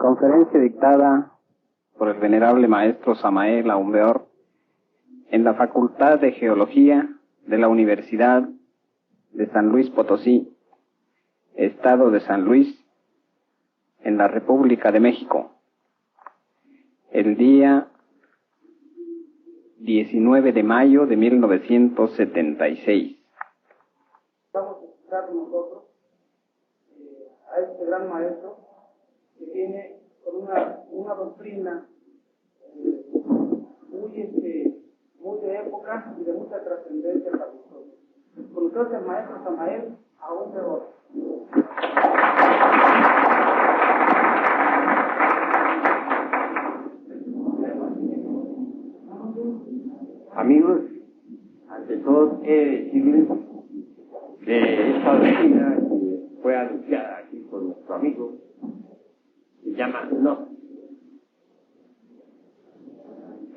Conferencia dictada por el venerable maestro Samael Aumbeor en la Facultad de Geología de la Universidad de San Luis Potosí, Estado de San Luis, en la República de México, el día 19 de mayo de 1976. Vamos a escuchar nosotros a este gran maestro que viene con una doctrina muy de época y de mucha trascendencia para nosotros. Con ustedes el maestro Samael Aumbeor. Amigos, ante todo he de decirles que esta doctrina que fue anunciada aquí por nuestro amigo se llama Gnosis.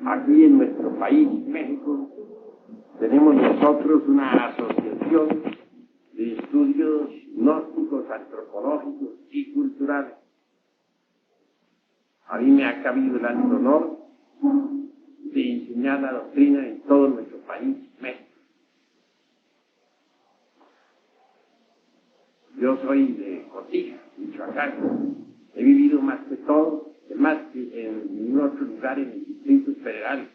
Aquí en nuestro país, México, tenemos nosotros una asociación de estudios gnósticos, antropológicos y culturales. A mí me ha cabido el alto honor de enseñar la doctrina en todo nuestro país, México. Yo soy de Cotija, Michoacán. He vivido más que en ningún otro lugar en los distritos federales.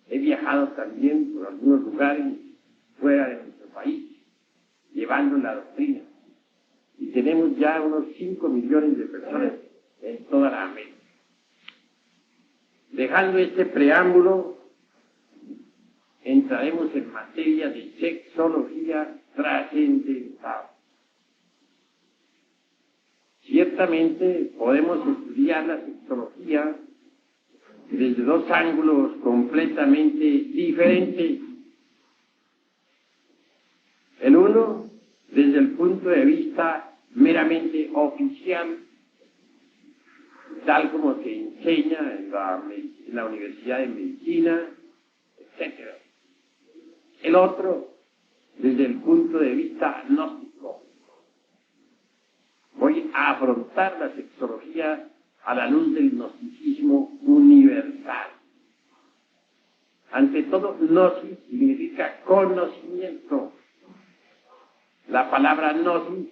He viajado también por algunos lugares fuera de nuestro país, llevando la doctrina. Y tenemos ya unos 5 millones de personas en toda la América. Dejando este preámbulo, entraremos en materia de sexología trascendental. Ciertamente podemos estudiar la sexología desde dos ángulos completamente diferentes. El uno, desde el punto de vista meramente oficial, tal como se enseña en la Universidad de Medicina, etc. El otro, desde el punto de vista gnóstico. Voy a afrontar la sexología a la luz del gnosticismo universal. Ante todo, gnosis significa conocimiento. La palabra gnosis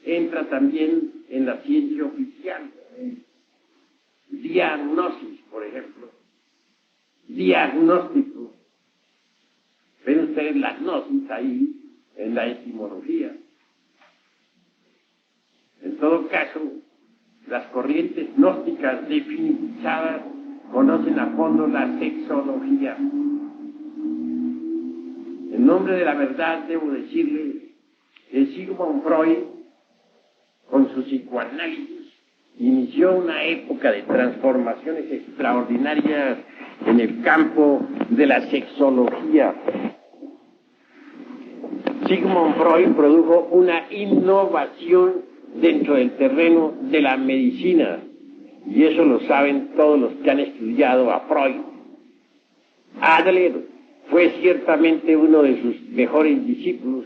entra también en la ciencia oficial. Diagnosis, por ejemplo. Diagnóstico. Ven ustedes la gnosis ahí en la etimología. En todo caso, las corrientes gnósticas definizadas conocen a fondo la sexología. En nombre de la verdad debo decirles que Sigmund Freud, con su psicoanálisis, inició una época de transformaciones extraordinarias en el campo de la sexología. Sigmund Freud produjo una innovación dentro del terreno de la medicina, y eso lo saben todos los que han estudiado a Freud. Adler fue ciertamente uno de sus mejores discípulos.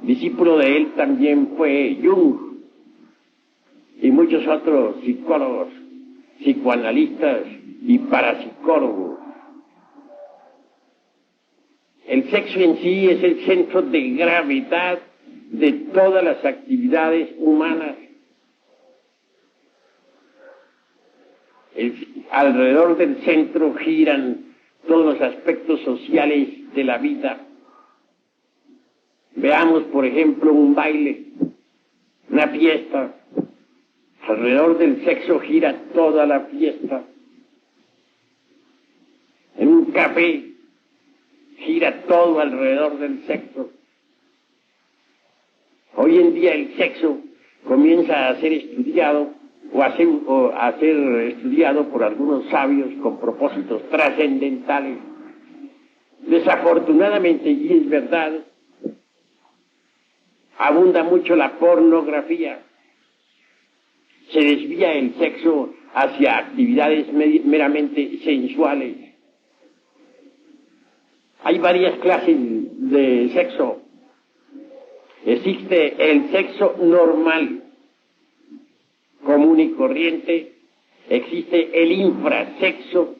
Discípulo de él también fue Jung y muchos otros psicólogos, psicoanalistas y parapsicólogos. El sexo en sí es el centro de gravedad de todas las actividades humanas. Alrededor del centro giran todos los aspectos sociales de la vida. Veamos, por ejemplo, un baile, una fiesta. Alrededor del sexo gira toda la fiesta. En un café gira todo alrededor del sexo. Hoy en día el sexo comienza a ser estudiado a ser estudiado por algunos sabios con propósitos trascendentales. Desafortunadamente, y es verdad, abunda mucho la pornografía. Se desvía el sexo hacia actividades meramente sensuales. Hay varias clases de sexo. Existe el sexo normal, común y corriente, existe el infrasexo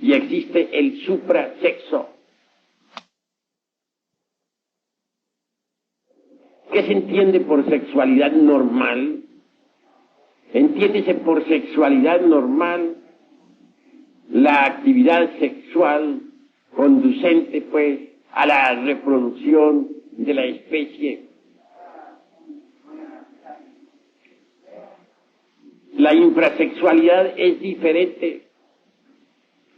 y existe el suprasexo. ¿Qué se entiende por sexualidad normal? Entiéndese por sexualidad normal la actividad sexual conducente, pues, a la reproducción de la especie. La infrasexualidad es diferente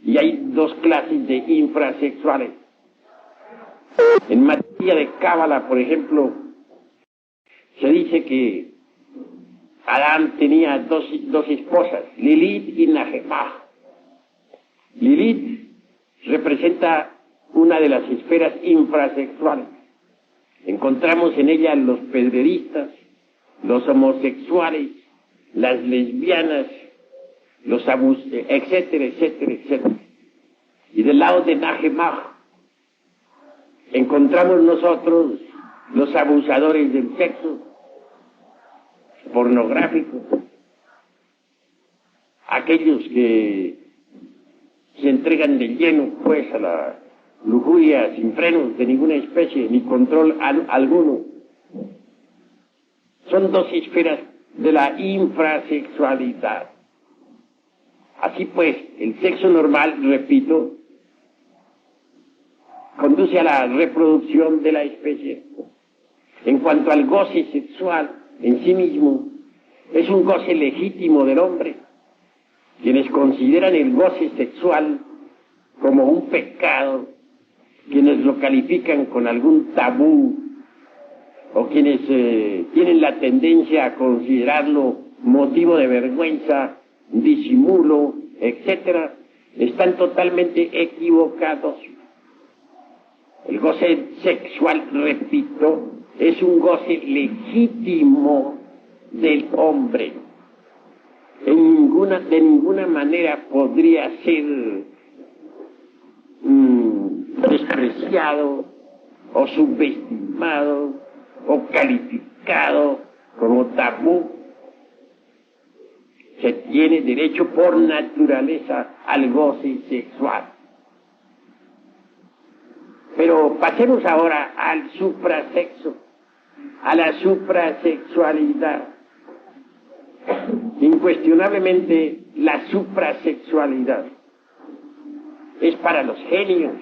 y hay dos clases de infrasexuales. En materia de cábala, por ejemplo, se dice que Adán tenía dos esposas, Lilith y Nahemah. Lilith representa una de las esferas infrasexuales. Encontramos en ella los pedreristas, los homosexuales, las lesbianas, los etcétera, etcétera, etcétera. Y del lado de Nahemah encontramos nosotros los abusadores del sexo pornográfico, aquellos que se entregan de lleno, pues, a la lujuria sin frenos de ninguna especie ni control alguno. Son dos esferas de la infrasexualidad. Así pues, el sexo normal, repito, conduce a la reproducción de la especie. En cuanto al goce sexual en sí mismo, es un goce legítimo del hombre. Quienes consideran el goce sexual como un pecado, quienes lo califican con algún tabú, o quienes tienen la tendencia a considerarlo motivo de vergüenza, disimulo, etcétera, están totalmente equivocados. El goce sexual, repito, es un goce legítimo del hombre. De ninguna manera podría ser despreciado o subestimado o calificado como tabú. Se tiene derecho por naturaleza al goce sexual. Pero pasemos ahora al suprasexo, a la suprasexualidad. Incuestionablemente, la suprasexualidad es para los genios,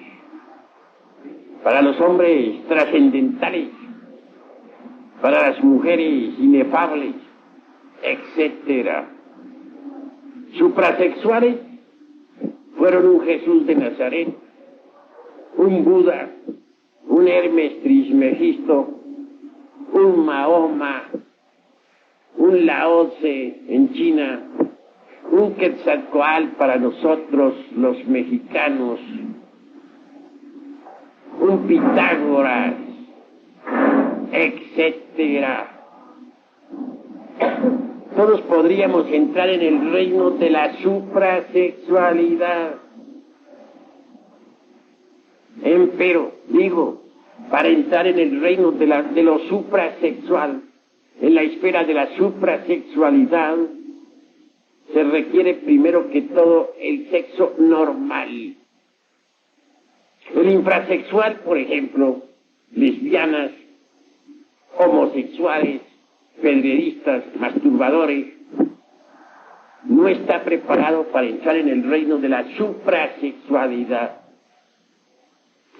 para los hombres trascendentales, para las mujeres inefables, etc. Suprasexuales fueron un Jesús de Nazaret, un Buda, un Hermes Trismegisto, un Mahoma, un Lao Tse en China, un Quetzalcóatl para nosotros los mexicanos, un Pitágoras, etcétera. Todos podríamos entrar en el reino de la suprasexualidad. Empero, digo, para entrar en el reino de lo suprasexual, en la esfera de la suprasexualidad, se requiere primero que todo el sexo normal. El infrasexual, por ejemplo, lesbianas, homosexuales, pedreristas, masturbadores, no está preparado para entrar en el reino de la suprasexualidad.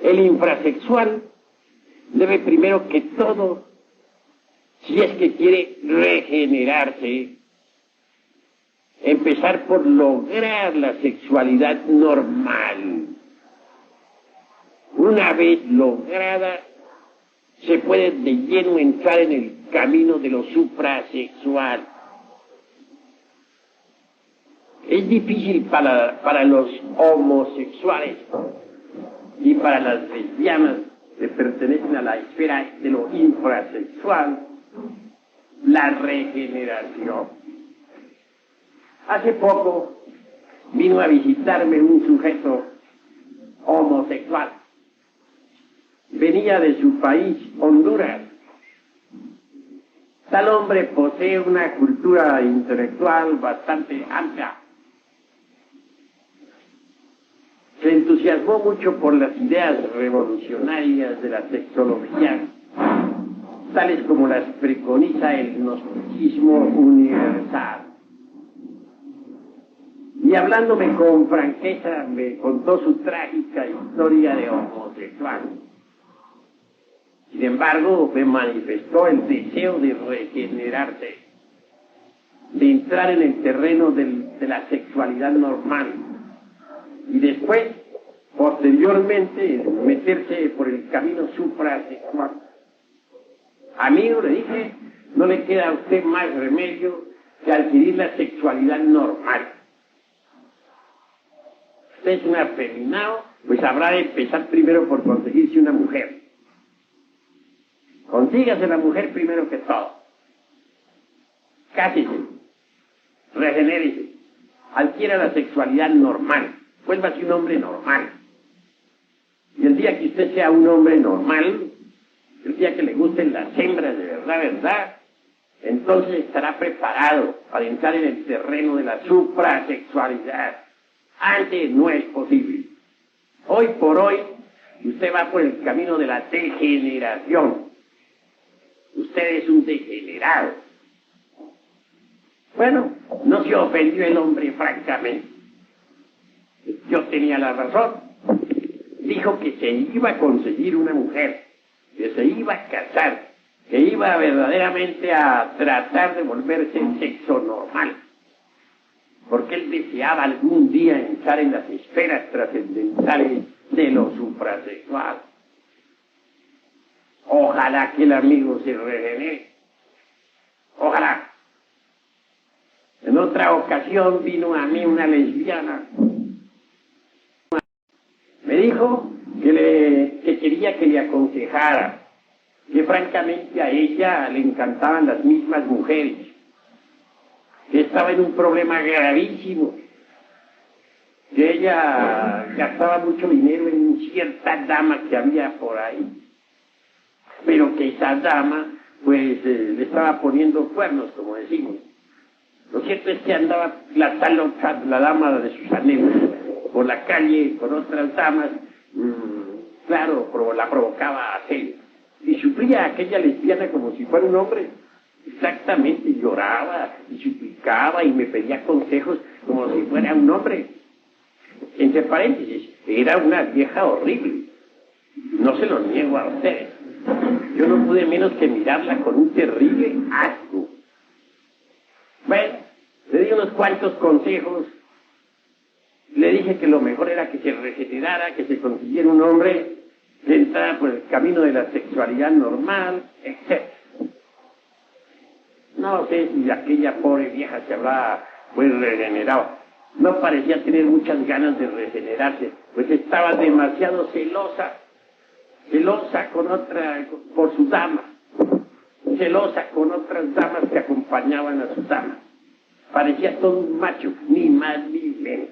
El infrasexual debe primero que todo, si es que quiere regenerarse, empezar por lograr la sexualidad normal. Una vez lograda, se puede de lleno entrar en el camino de lo suprasexual. Es difícil para los homosexuales y para las lesbianas que pertenecen a la esfera de lo infrasexual la regeneración. Hace poco vino a visitarme un sujeto homosexual. Venía de su país, Honduras. Tal hombre posee una cultura intelectual bastante amplia. Se entusiasmó mucho por las ideas revolucionarias de la sexología, tales como las preconiza el gnosticismo universal. Y hablándome con franqueza, me contó su trágica historia de homosexual. Sin embargo, me manifestó el deseo de regenerarse, de entrar en el terreno de la sexualidad normal y después, posteriormente, meterse por el camino suprasexual. Amigo, le dije, no le queda a usted más remedio que adquirir la sexualidad normal. Usted es un afeminado, pues habrá de empezar primero por conseguirse una mujer. Consígase la mujer primero que todo. Cásese, regenérese, adquiera la sexualidad normal, vuélvase un hombre normal. Y el día que usted sea un hombre normal, el día que le gusten las hembras de verdad, entonces estará preparado para entrar en el terreno de la suprasexualidad. Antes no es posible. Hoy por hoy, usted va por el camino de la degeneración. Usted es un degenerado. Bueno, no se ofendió el hombre francamente. Yo tenía la razón. Dijo que se iba a conseguir una mujer, que se iba a casar, que iba verdaderamente a tratar de volverse sexo normal, porque él deseaba algún día entrar en las esferas trascendentales de lo suprasexual. Ojalá que el amigo se regenere. Ojalá. En otra ocasión vino a mí una lesbiana. Me dijo que quería que le aconsejara, que francamente a ella le encantaban las mismas mujeres, que estaba en un problema gravísimo, que ella gastaba mucho dinero en cierta dama que había por ahí, pero que esa dama pues le estaba poniendo cuernos, como decimos. Lo cierto es que andaba la dama de sus anhelos por la calle con otras damas, claro, la provocaba a celos. Y sufría aquella lesbiana como si fuera un hombre. Exactamente, lloraba y suplicaba y me pedía consejos como si fuera un hombre. Entre paréntesis, era una vieja horrible. No se lo niego a ustedes. Yo no pude menos que mirarla con un terrible asco. Bueno, le di unos cuantos consejos. Le dije que lo mejor era que se regenerara, que se consiguiera un hombre que entrara por el camino de la sexualidad normal, etc. No sé si aquella pobre vieja se habrá pues regenerado. No parecía tener muchas ganas de regenerarse, pues estaba demasiado celosa por su dama, celosa con otras damas que acompañaban a su dama. Parecía todo un macho, ni más ni menos.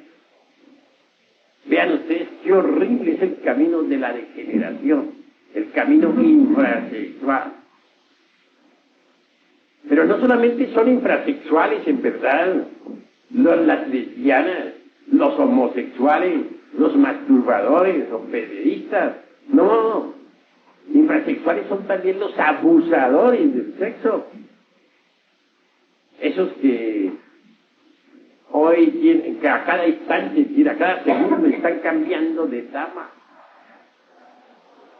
Vean ustedes qué horrible es el camino de la degeneración, el camino infrasexual. Pero no solamente son infrasexuales en verdad, las lesbianas, los homosexuales, los masturbadores o periodistas. No, infrasexuales son también los abusadores del sexo. Esos que hoy tienen, que a cada instante, a cada segundo están cambiando de dama.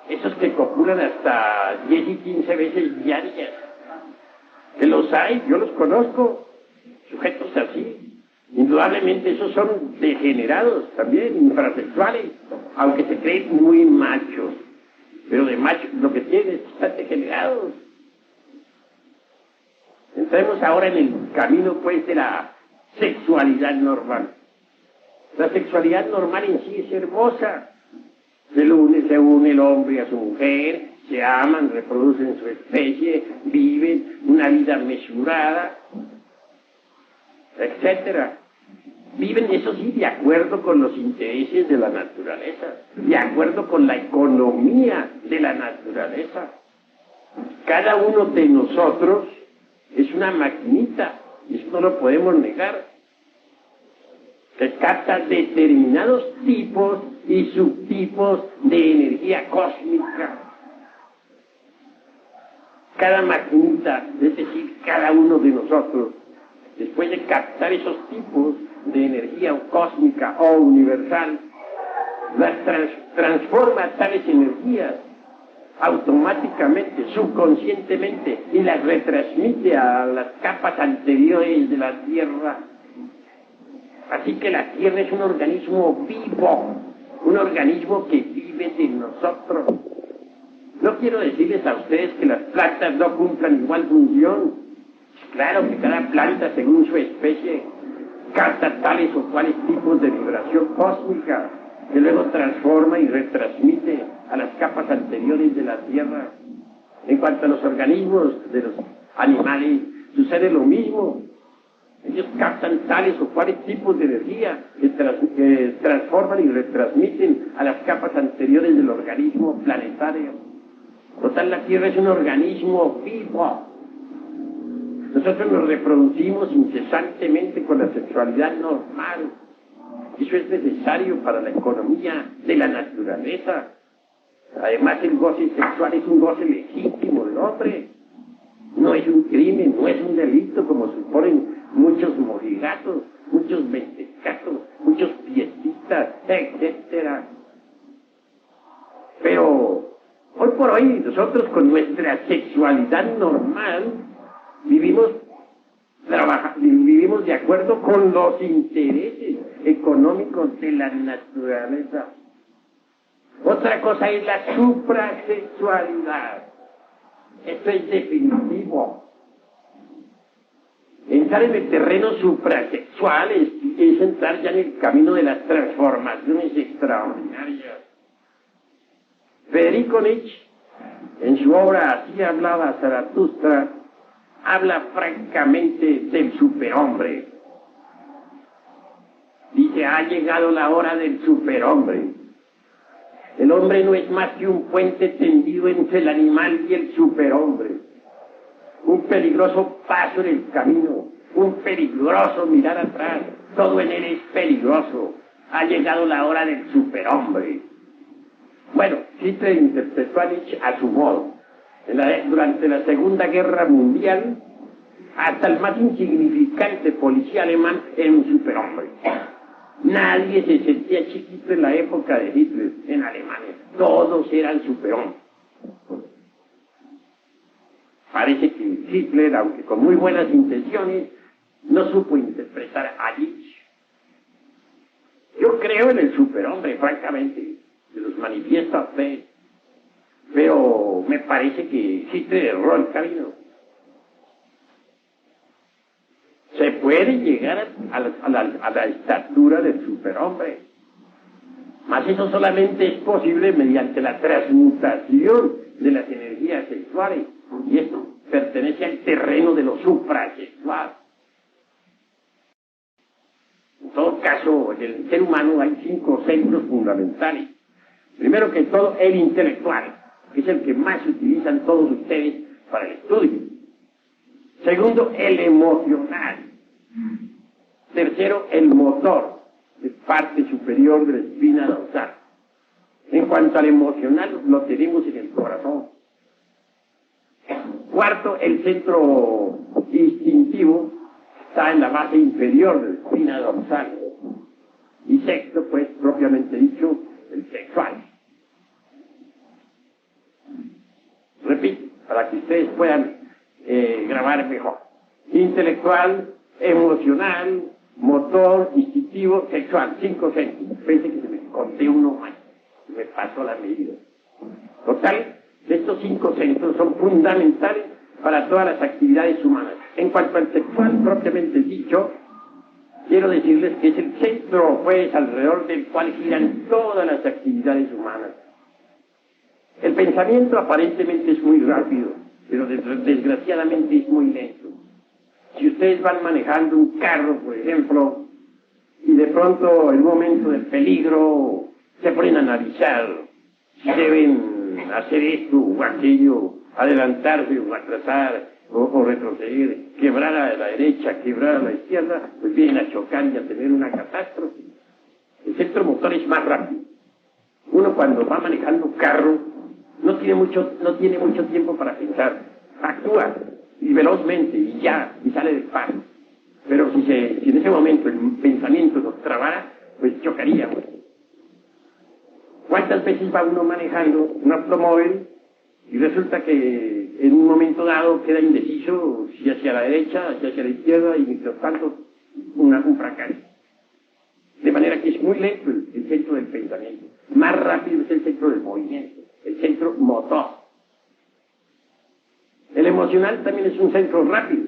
Esos que copulan hasta 10 y 15 veces diarias. Que los hay, yo los conozco, sujetos así. Indudablemente esos son degenerados también, infrasexuales, aunque se creen muy machos. Pero de machos lo que tienen es que están degenerados. Entremos ahora en el camino pues de la sexualidad normal. La sexualidad normal en sí es hermosa. Se une el hombre a su mujer, se aman, reproducen su especie, viven una vida mesurada, etcétera. Viven, eso sí, de acuerdo con los intereses de la naturaleza, de acuerdo con la economía de la naturaleza. Cada uno de nosotros es una maquinita, y eso no lo podemos negar, que capta determinados tipos y subtipos de energía cósmica. Cada maquinita, es decir, cada uno de nosotros, después de captar esos tipos de energía cósmica o universal, las transforma tales energías automáticamente, subconscientemente, y las retransmite a las capas anteriores de la Tierra. Así que la Tierra es un organismo vivo, un organismo que vive de nosotros. No quiero decirles a ustedes que las plantas no cumplan igual función. Claro que cada planta, según su especie, capta tales o cuales tipos de vibración cósmica, que luego transforma y retransmite a las capas anteriores de la Tierra. En cuanto a los organismos de los animales, sucede lo mismo. Ellos captan tales o cuales tipos de energía que transforman y retransmiten a las capas anteriores del organismo planetario. Total, la Tierra es un organismo vivo. Nosotros nos reproducimos incesantemente con la sexualidad normal. Eso es necesario para la economía de la naturaleza. Además, el goce sexual es un goce legítimo del hombre. No es un crimen, no es un delito como suponen muchos mojigatos, muchos mentecatos, muchos fiestistas, etc. Pero hoy por hoy nosotros con nuestra sexualidad normal vivimos de acuerdo con los intereses económicos de la naturaleza. Otra cosa es la suprasexualidad. Esto es definitivo. Entrar en el terreno suprasexual es entrar ya en el camino de las transformaciones extraordinarias. Federico Nietzsche, en su obra Así hablaba Zaratustra, habla francamente del superhombre. Dice, ha llegado la hora del superhombre. El hombre no es más que un puente tendido entre el animal y el superhombre. Un peligroso paso en el camino, un peligroso mirar atrás. Todo en él es peligroso. Ha llegado la hora del superhombre. Bueno, Hitler interpretó a Nietzsche a su modo. Durante la Segunda Guerra Mundial, hasta el más insignificante policía alemán era un superhombre. Nadie se sentía chiquito en la época de Hitler en Alemania. Todos eran superhombres. Parece que Hitler, aunque con muy buenas intenciones, no supo interpretar a Nietzsche. Yo creo en el superhombre, francamente, se los manifiesto a ustedes. Pero me parece que Hitler erró el camino. Se puede llegar a la estatura del superhombre. Mas eso solamente es posible mediante la transmutación de las energías sexuales. Y esto pertenece al terreno de lo suprasexual. En todo caso, en el ser humano hay 5 centros fundamentales. Primero que todo, el intelectual, que es el que más utilizan todos ustedes para el estudio. Segundo, el emocional. Tercero, el motor, de parte superior de la espina dorsal. En cuanto al emocional, lo tenemos en el corazón. Cuarto, el centro instintivo está en la base inferior de la espina dorsal. Y sexto, pues, propiamente dicho, el sexual. Repito, para que ustedes puedan grabar mejor. Intelectual, emocional, motor, instintivo, sexual. 5 centros. Pensé que se me conté uno más. Me pasó la medida. Total, estos 5 centros son fundamentales para todas las actividades humanas. En cuanto al sexual, propiamente dicho, quiero decirles que es el centro, pues, alrededor del cual giran todas las actividades humanas. El pensamiento aparentemente es muy rápido, pero desgraciadamente es muy lento. Si ustedes van manejando un carro, por ejemplo, y de pronto en un momento de peligro se ponen a analizar si deben hacer esto o aquello, adelantarse o atrasar, o retroceder, quebrar a la derecha, quebrar a la izquierda, pues vienen a chocar y a tener una catástrofe. El centro motor es más rápido. Uno cuando va manejando carro no tiene mucho tiempo para pensar, actúa y velozmente y ya, y sale del paso. Pero si en ese momento el pensamiento nos trabara, pues chocaríamos. ¿Cuántas veces va uno manejando un automóvil y resulta que en un momento dado queda indeciso si hacia la derecha, si hacia la izquierda, y mientras tanto un fracaso? De manera que es muy lento el centro del pensamiento. Más rápido es el centro del movimiento, el centro motor. El emocional también es un centro rápido,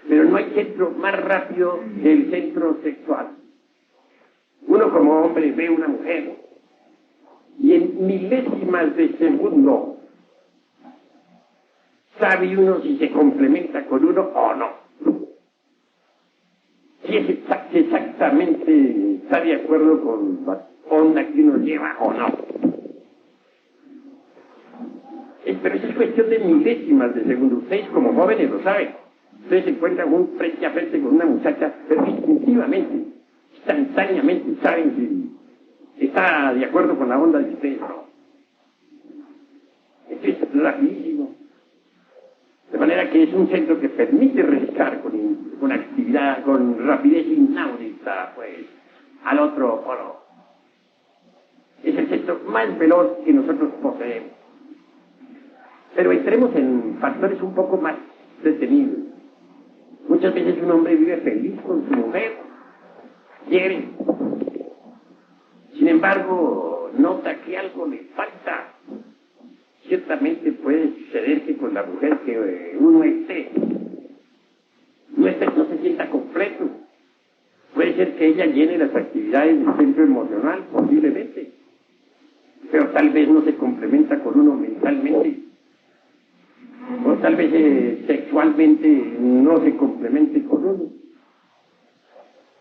pero no hay centro más rápido que el centro sexual. Uno como hombre ve una mujer y en milésimas de segundo sabe uno si se complementa con uno o no. Si es exactamente está de acuerdo con la onda que uno lleva o no. Pero eso es cuestión de milésimas de segundo. Ustedes como jóvenes lo saben. Ustedes se encuentran frente a frente con una muchacha, pero instintivamente, instantáneamente saben si está de acuerdo con la onda de ustedes o no. Esto es rapidísimo. De manera que es un centro que permite regresar con actividad, con rapidez inaudita, pues, al otro polo. Es el centro más veloz que nosotros poseemos. Pero entremos en factores un poco más detenidos. Muchas veces un hombre vive feliz con su mujer, quiere. Sin embargo, nota que algo le falta. Ciertamente puede suceder que con la mujer que uno no se sienta completo. Puede ser que ella llene las actividades del centro emocional, posiblemente. Pero tal vez no se complementa con uno mentalmente. O tal vez sexualmente no se complemente con uno.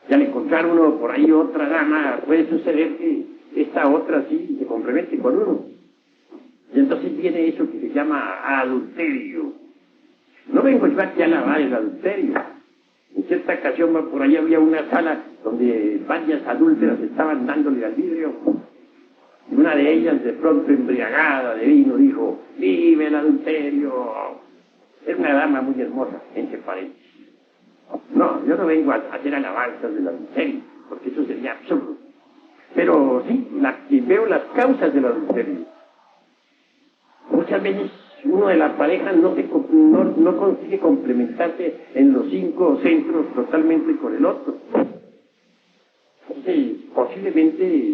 Y al encontrar uno por ahí otra dama, puede suceder que esta otra sí se complemente con uno. Y entonces viene eso que se llama adulterio. No vengo yo aquí a alabar el adulterio. En cierta ocasión por ahí había una sala donde varias adúlteras estaban dándole al vidrio. Y una de ellas, de pronto embriagada de vino, dijo: ¡vive el adulterio! Es una dama muy hermosa, entre paréntesis. No, yo no vengo a hacer alabanzas del adulterio, porque eso sería absurdo. Pero sí, veo las causas del adulterio. Muchas veces uno de las parejas no consigue complementarse en los 5 centros totalmente con el otro. Entonces, posiblemente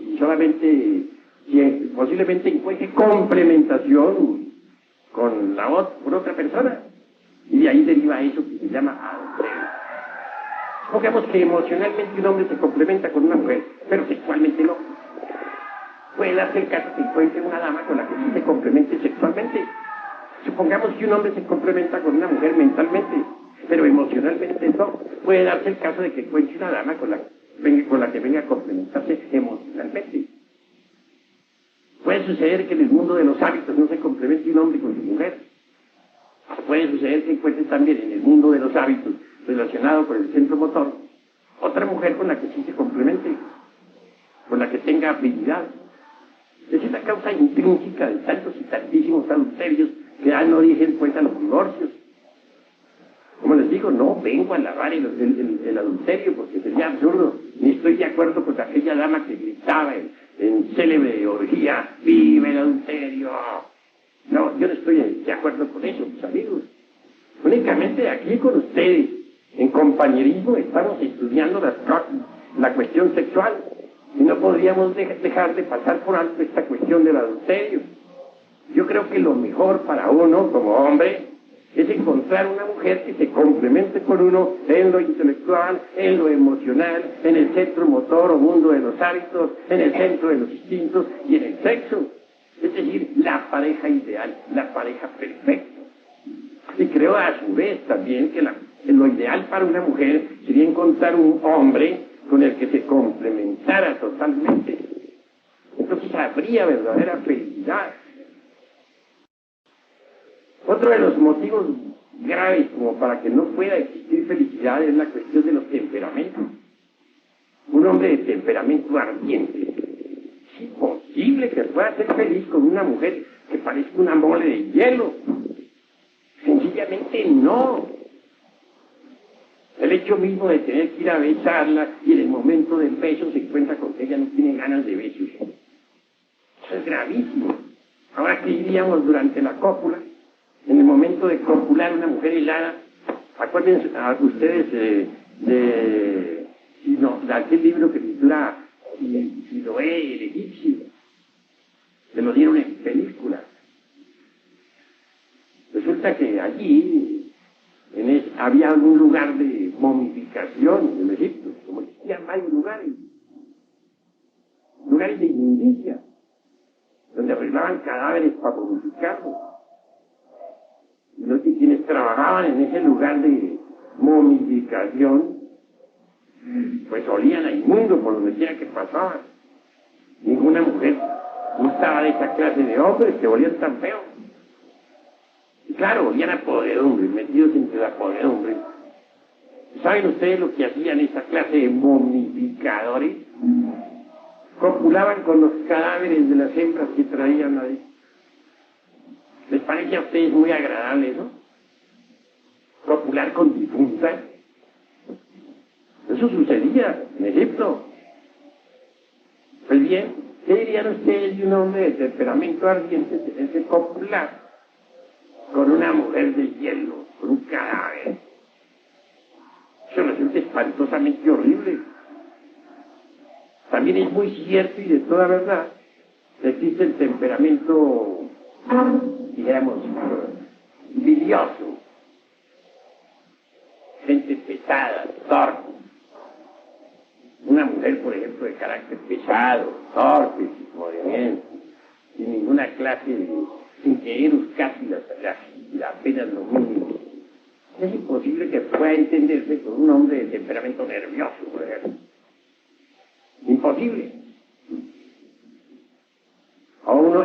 encuentre complementación con otra persona, y de ahí deriva eso que se llama adulterio. Supongamos que emocionalmente un hombre se complementa con una mujer, pero sexualmente no. Puede darse el caso que encuentre una dama con la que sí se complemente sexualmente. Supongamos que un hombre se complementa con una mujer mentalmente, pero emocionalmente no. Puede darse el caso de que encuentre una dama con la que venga a complementarse emocionalmente. Puede suceder que en el mundo de los hábitos no se complemente un hombre con su mujer. Puede suceder que encuentre también en el mundo de los hábitos relacionado con el centro motor otra mujer con la que sí se complemente, con la que tenga habilidad. Esa es la causa intrínseca de tantos y tantísimos adulterios que ya no dicen cuenta los divorcios. Como les digo, no vengo a alabar el adulterio porque sería absurdo, ni estoy de acuerdo con aquella dama que gritaba en célebre orgía: ¡vive el adulterio! No, yo no estoy de acuerdo con eso, mis amigos. Únicamente aquí con ustedes, en compañerismo, estamos estudiando la cuestión sexual. Y no podríamos dejar de pasar por alto esta cuestión del adulterio. Yo creo que lo mejor para uno, como hombre, es encontrar una mujer que se complemente con uno en lo intelectual, en lo emocional, en el centro motor o mundo de los hábitos, en el centro de los instintos y en el sexo. Es decir, la pareja ideal, la pareja perfecta. Y creo a su vez también que lo ideal para una mujer sería encontrar un hombre con el que se complementara totalmente. Entonces habría verdadera felicidad. Otro de los motivos graves como para que no pueda existir felicidad es la cuestión de los temperamentos. Un hombre de temperamento ardiente, es imposible que pueda ser feliz con una mujer que parezca una mole de hielo. Sencillamente no. El hecho mismo de tener que ir a besarla y en el momento del beso se encuentra con que ella no tiene ganas de besos. Eso es gravísimo. Ahora, ¿qué diríamos durante la cópula? En el momento de copular una mujer helada, acuérdense a ustedes de aquel libro que titula Siloé, el egipcio, se lo dieron en película. Resulta que allí había un lugar de momificación en Egipto, como existían varios lugares de inmundicia, donde arreglaban cadáveres para momificarlos. Y quienes trabajaban en ese lugar de momificación, pues olían a inmundo por donde quiera que pasaban. Ninguna mujer gustaba de esa clase de hombres que olían tan feo. Y claro, olían a podredumbre, metidos entre la podredumbre. ¿Saben ustedes lo que hacían esa clase de momificadores? Copulaban con los cadáveres de las hembras que traían ahí. ¿Les parece a ustedes muy agradable eso? Copular con difuntas. Eso sucedía en Egipto. Pues bien, ¿qué dirían ustedes de un hombre de temperamento ardiente tener que copular con una mujer de hielo, con un cadáver? Eso resulta espantosamente horrible. También es muy cierto y de toda verdad que existe el temperamento, digamos, bilioso. Gente pesada, torpe. Una mujer, por ejemplo, de carácter pesado, torpe, sin movimiento, sin ninguna clase de, sin querer casi apenas lo mínimo. Es imposible que pueda entenderse con un hombre de temperamento nervioso, por ejemplo. Imposible.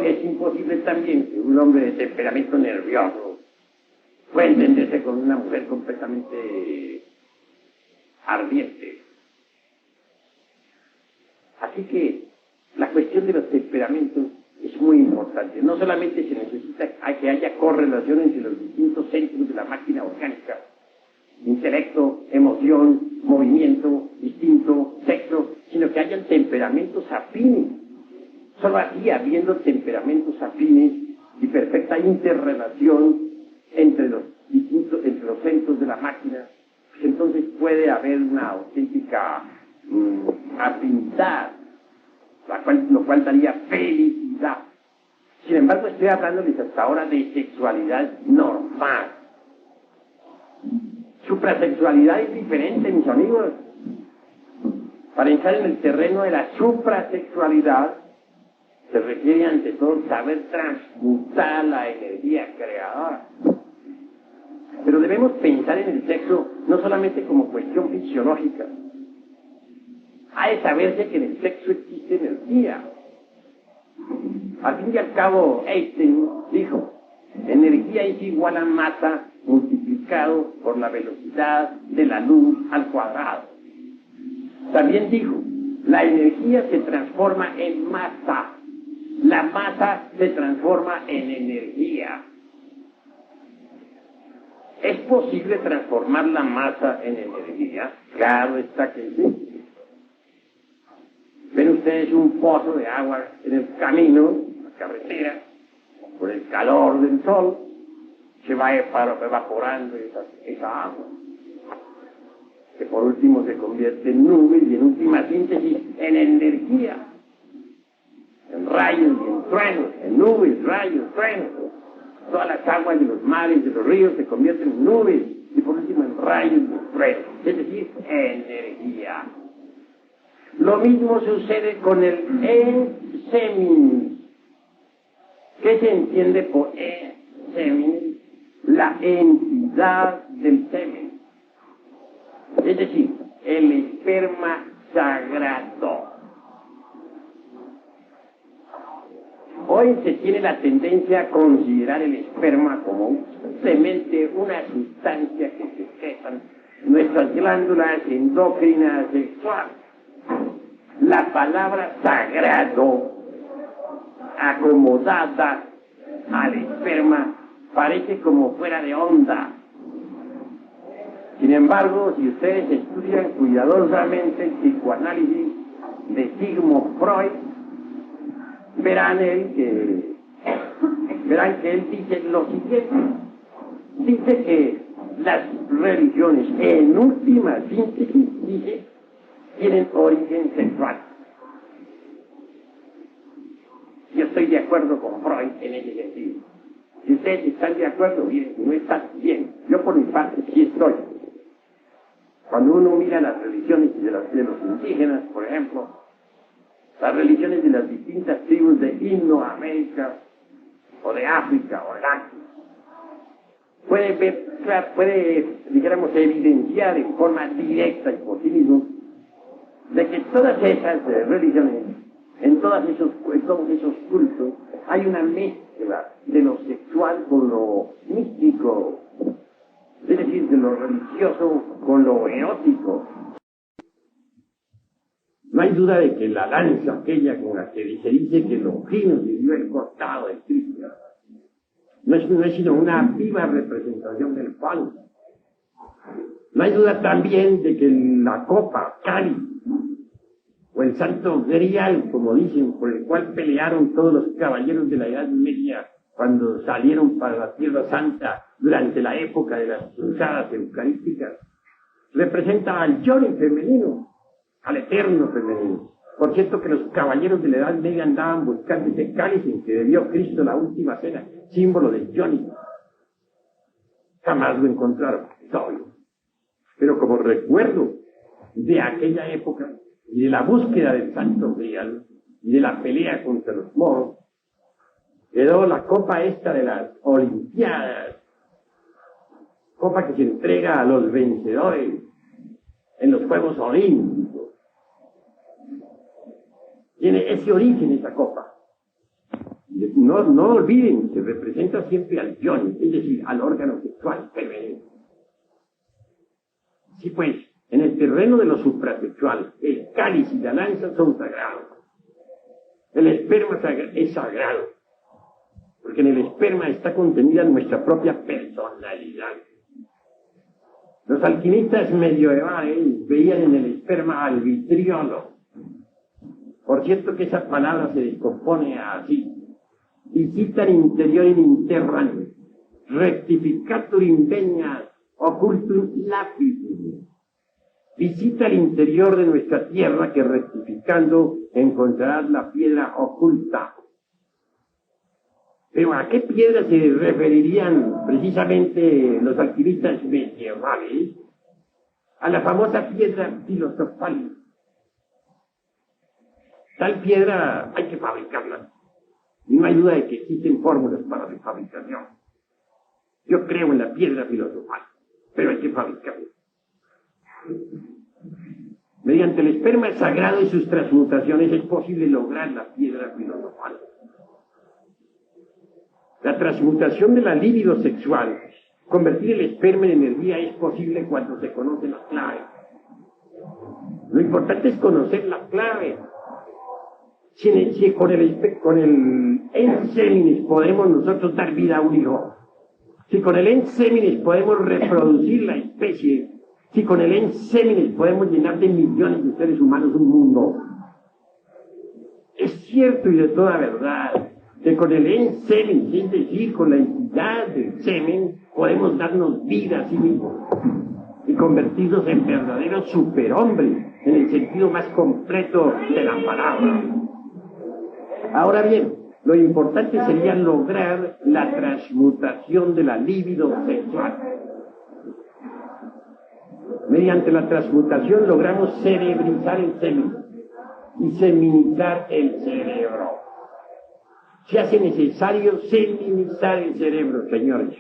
Es imposible también que un hombre de temperamento nervioso pueda entenderse con una mujer completamente ardiente. Así que la cuestión de los temperamentos es muy importante. No solamente se necesita que haya correlación entre los distintos centros de la máquina orgánica, intelecto, emoción, movimiento, instinto, sexo, sino que hayan temperamentos afines. Solo así, habiendo temperamentos afines y perfecta interrelación entre los centros de la máquina, pues entonces puede haber una auténtica afinidad, lo cual daría felicidad. Sin embargo, estoy hablándoles hasta ahora de sexualidad normal. Suprasexualidad es diferente, mis amigos. Para entrar en el terreno de la suprasexualidad, se requiere ante todo saber transmutar la energía creadora. Pero debemos pensar en el sexo no solamente como cuestión fisiológica. Ha de saberse que en el sexo existe energía. Al fin y al cabo, Einstein dijo, energía es igual a masa multiplicado por la velocidad de la luz al cuadrado. También dijo, la energía se transforma en masa. La masa se transforma en energía. ¿Es posible transformar la masa en energía? Claro está que sí. Ven ustedes un pozo de agua en el camino, en la carretera, por el calor del sol, se va evaporando esa agua, que por último se convierte en nubes y en última síntesis en energía, en rayos y en truenos, en nubes, rayos, truenos. Todas las aguas de los mares, de los ríos se convierten en nubes y por último en rayos y en truenos, es decir, energía. Lo mismo sucede con el en-semin. ¿Qué se entiende por en-semin? La entidad del semen. Es decir, el esperma sagrado. Hoy se tiene la tendencia a considerar el esperma como simplemente una sustancia que secretan nuestras glándulas endócrinas sexuales. La palabra sagrado, acomodada al esperma, parece como fuera de onda. Sin embargo, si ustedes estudian cuidadosamente el psicoanálisis de Sigmund Freud, verán que él dice lo siguiente. Dice que las religiones, en última síntesis, dice, tienen origen sexual. Yo estoy de acuerdo con Freud en ese sentido. Si ustedes están de acuerdo, bien, si no están, bien. Yo por mi parte sí estoy. Cuando uno mira las religiones de los indígenas, por ejemplo, las religiones de las distintas tribus de Indoamérica, o de África, o de Asia, puede, dijéramos, evidenciar en forma directa y por sí mismo, de que todas esas religiones, en todos esos cultos, hay una mezcla de lo sexual con lo místico, es decir, de lo religioso con lo erótico. No hay duda de que la lanza aquella con la que se dice que Longino se dio el costado de Cristo no es sino una viva representación del pan. No hay duda también de que la copa, cáliz, o el santo grial, como dicen, por el cual pelearon todos los caballeros de la Edad Media cuando salieron para la Tierra Santa durante la época de las cruzadas eucarísticas, representa al Johnny femenino, al eterno femenino. Por cierto que los caballeros de la Edad Media andaban buscando ese cáliz en que bebió Cristo la última cena, símbolo de Johnny. Jamás lo encontraron, es obvio. Pero como recuerdo de aquella época, y de la búsqueda del santo grial, y de la pelea contra los moros, quedó la copa esta de las Olimpiadas, copa que se entrega a los vencedores en los Juegos Olímpicos. Tiene ese origen esa copa. No olviden, se representa siempre al Johnny, es decir, al órgano sexual femenino. Sí, pues, en el terreno de lo suprasexual, el cáliz y la lanza son sagrados. El esperma es sagrado, porque en el esperma está contenida nuestra propia personalidad. Los alquimistas medievales veían en el esperma al vitriolo. Por cierto que esa palabra se descompone así. Visitar interior in interran, rectificatur invenias, occultum lapidum. Visita el interior de nuestra tierra que rectificando encontrarás la piedra oculta. Pero ¿a qué piedra se referirían precisamente los alquimistas medievales? A la famosa piedra filosofal. Tal piedra hay que fabricarla. Y no hay duda de que existen fórmulas para su fabricación. Yo creo en la piedra filosofal, pero hay que fabricarla. Mediante el esperma sagrado y sus transmutaciones es posible lograr la piedra filosofal. La transmutación de la libido sexual, convertir el esperma en energía, es posible cuando se conoce la clave. Lo importante es conocer la clave. Si con el enseminis podemos nosotros dar vida a un hijo, si con el enseminis podemos reproducir la especie, si con el enseminis podemos llenar de millones de seres humanos un mundo, es cierto y de toda verdad que con el enseminis, es decir, con la entidad del semen, podemos darnos vida a sí mismos y convertirnos en verdaderos superhombres en el sentido más completo de la palabra. Ahora bien, lo importante sería lograr la transmutación de la libido sexual. Mediante la transmutación logramos cerebrizar el semen y seminizar el cerebro. Se hace necesario seminizar el cerebro, señores,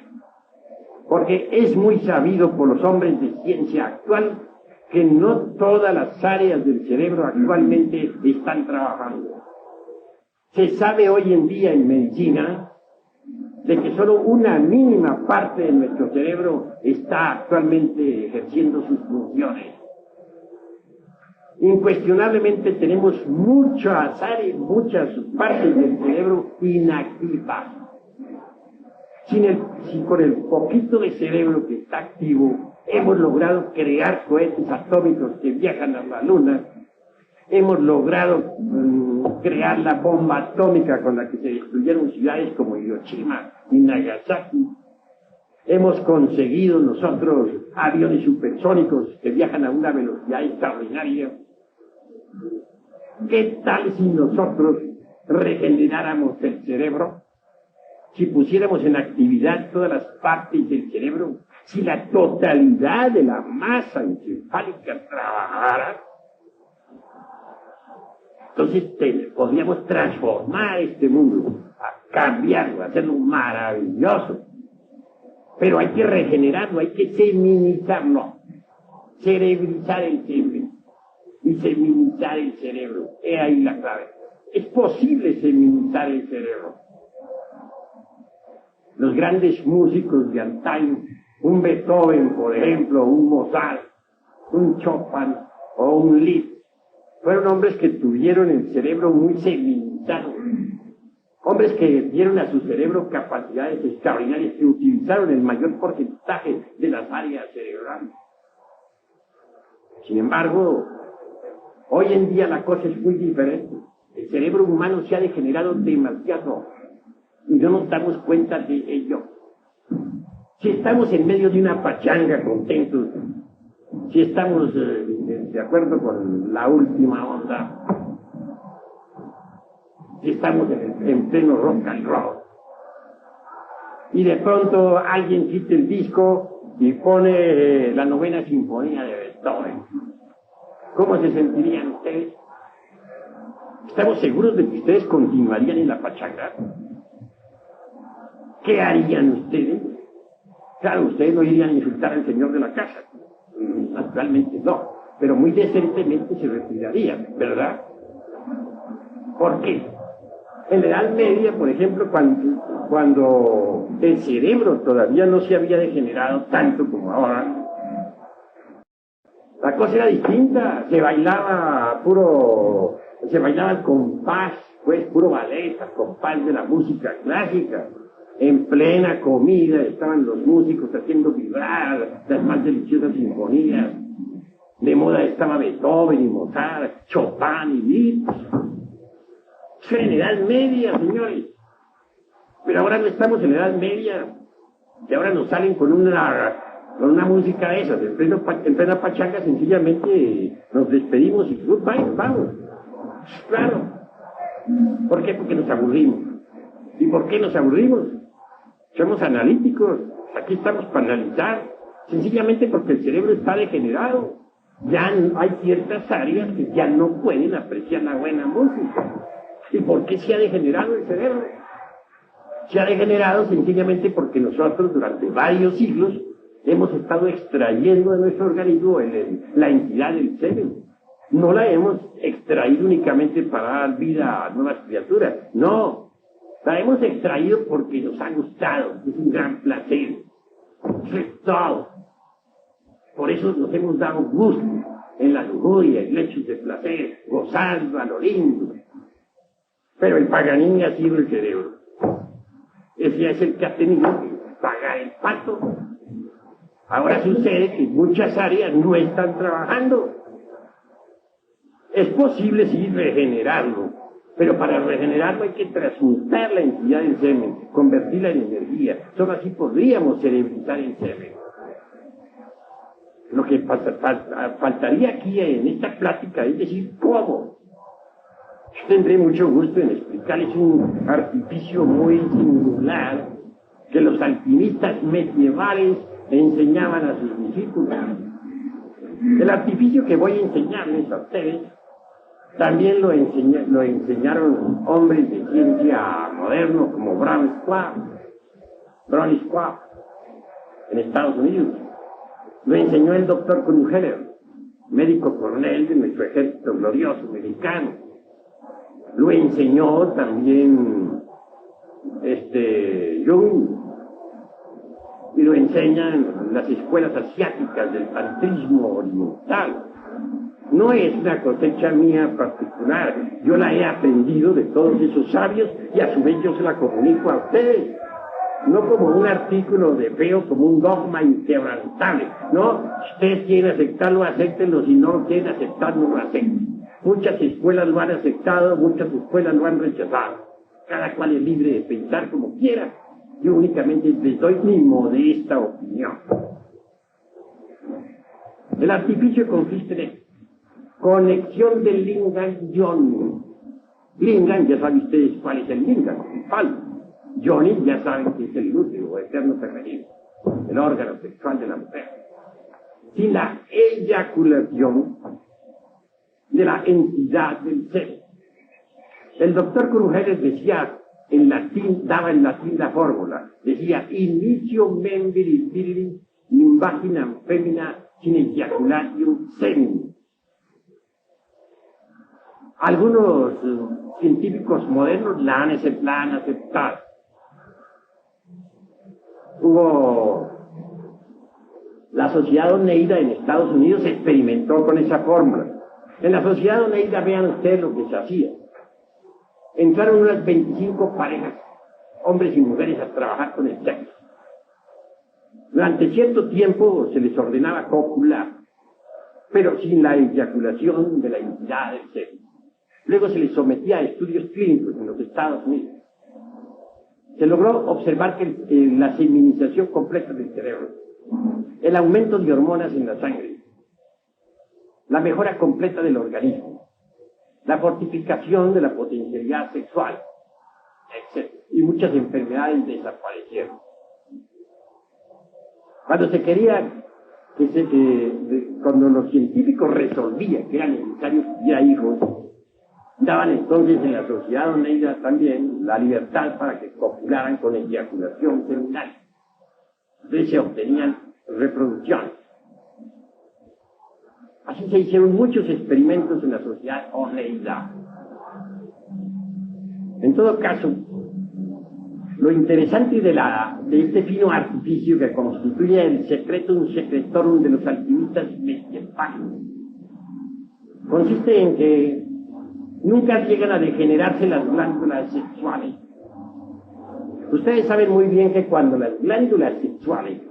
porque es muy sabido por los hombres de ciencia actual que no todas las áreas del cerebro actualmente están trabajando. Se sabe hoy en día en medicina de que solo una mínima parte de nuestro cerebro está actualmente ejerciendo sus funciones. Incuestionablemente tenemos muchas áreas, muchas partes del cerebro inactivas. Si con el poquito de cerebro que está activo hemos logrado crear cohetes atómicos que viajan a la luna, hemos logrado crear la bomba atómica con la que se destruyeron ciudades como Hiroshima y Nagasaki, hemos conseguido nosotros aviones supersónicos que viajan a una velocidad extraordinaria. ¿Qué tal si nosotros regeneráramos el cerebro? Si pusiéramos en actividad todas las partes del cerebro, si la totalidad de la masa encefálica trabajara, entonces podríamos transformar este mundo, cambiarlo, hacerlo maravilloso. Pero hay que regenerarlo, hay que seminizarlo, cerebrizar el cerebro y seminizar el cerebro. He ahí la clave. Es posible seminizar el cerebro. Los grandes músicos de antaño, un Beethoven, por ejemplo, un Mozart, un Chopin o un Liszt, fueron hombres que tuvieron el cerebro muy seminizado. Hombres que dieron a su cerebro capacidades extraordinarias, que utilizaron el mayor porcentaje de las áreas cerebrales. Sin embargo, hoy en día la cosa es muy diferente. El cerebro humano se ha degenerado demasiado y no nos damos cuenta de ello. Si estamos en medio de una pachanga contentos, si estamos de acuerdo con la última onda, si estamos en pleno rock and roll, y de pronto alguien quita el disco y pone la 9ª sinfonía de Beethoven, ¿cómo se sentirían ustedes? ¿Estamos seguros de que ustedes continuarían en la pachanga? ¿Qué harían ustedes? Claro, ustedes no irían a insultar al señor de la casa, naturalmente no, pero muy decentemente se retirarían, ¿verdad? ¿Por qué? En la Edad Media, por ejemplo, cuando el cerebro todavía no se había degenerado tanto como ahora, la cosa era distinta, se bailaba al compás, pues puro ballet, al compás de la música clásica. En plena comida estaban los músicos haciendo vibrar las más deliciosas sinfonías. De moda estaba Beethoven y Mozart, Chopin y Liszt. Eso era en la Edad Media, señores. Pero ahora no estamos en la Edad Media. Y ahora nos salen con una música de esas. En plena pachanga sencillamente nos despedimos y goodbye, nos vamos. Claro. ¿Por qué? Porque nos aburrimos. ¿Y por qué nos aburrimos? Somos analíticos. Aquí estamos para analizar. Sencillamente porque el cerebro está degenerado. Ya hay ciertas áreas que ya no pueden apreciar la buena música. ¿Y por qué se ha degenerado el cerebro? Se ha degenerado sencillamente porque nosotros durante varios siglos hemos estado extrayendo de nuestro organismo la entidad del cerebro. No la hemos extraído únicamente para dar vida a nuevas criaturas. No, la hemos extraído porque nos ha gustado, es un gran placer. Eso es todo. Por eso nos hemos dado gusto en la lujuria, en lechos de placer, gozando a lo lindo. Pero el Paganini ha sido el cerebro. Ese es el que ha tenido que pagar el pato. Ahora sucede que muchas áreas no están trabajando. Es posible sí regenerarlo, pero para regenerarlo hay que transmutar la entidad del semen, convertirla en energía. Solo así podríamos cerebrizar el semen. Lo que faltaría aquí en esta plática es decir cómo. Yo tendré mucho gusto en explicarles un artificio muy singular que los alquimistas medievales enseñaban a sus discípulos. El artificio que voy a enseñarles a ustedes también lo enseñaron hombres de ciencia modernos como Brown Schwab en Estados Unidos. Lo enseñó el doctor Krugheller, médico coronel de nuestro ejército glorioso mexicano. Lo enseñó también Jung, y lo enseñan las escuelas asiáticas del tantrismo oriental. No es una cosecha mía particular, yo la he aprendido de todos esos sabios y a su vez yo se la comunico a ustedes. No como un artículo de fe o como un dogma inquebrantable, no, si ustedes quieren aceptarlo, acéptenlo, si no lo quieren aceptar, no lo acepten. Muchas escuelas lo han aceptado, muchas escuelas lo han rechazado. Cada cual es libre de pensar como quiera. Yo únicamente les doy mi modesta opinión. El artificio consiste en esto: conexión del lingam yoni. Lingam, ya saben ustedes cuál es el lingam, el palo. Yoni, ya saben que es el útero o eterno femenino, el órgano sexual de la mujer. Sin la eyaculación de la entidad del ser. El doctor Crujeles decía en latín, daba en latín la fórmula, decía: inicio membri virili in vaginam femina sin ejaculatium semen. Algunos científicos modernos la han aceptado. Hubo la Sociedad Oneida en Estados Unidos experimentó con esa fórmula. En la Sociedad Oneida, vean ustedes lo que se hacía. Entraron unas 25 parejas, hombres y mujeres, a trabajar con el sexo. Durante cierto tiempo se les ordenaba copular, pero sin la eyaculación de la entidad del sexo. Luego se les sometía a estudios clínicos en los Estados Unidos. Se logró observar que la seminización completa del cerebro, el aumento de hormonas en la sangre, la mejora completa del organismo, la fortificación de la potencialidad sexual, etc. Y muchas enfermedades desaparecieron. Cuando se quería, cuando los científicos resolvían que era necesario que hubiera hijos, daban entonces en la Sociedad Oneida también la libertad para que copularan con eyaculación seminal. Entonces se obtenían reproducciones. Así se hicieron muchos experimentos en la Sociedad Oneida. En todo caso, lo interesante de este fino artificio que constituye el secretum secretorum de los alquimistas mestiepágicos consiste en que nunca llegan a degenerarse las glándulas sexuales. Ustedes saben muy bien que cuando las glándulas sexuales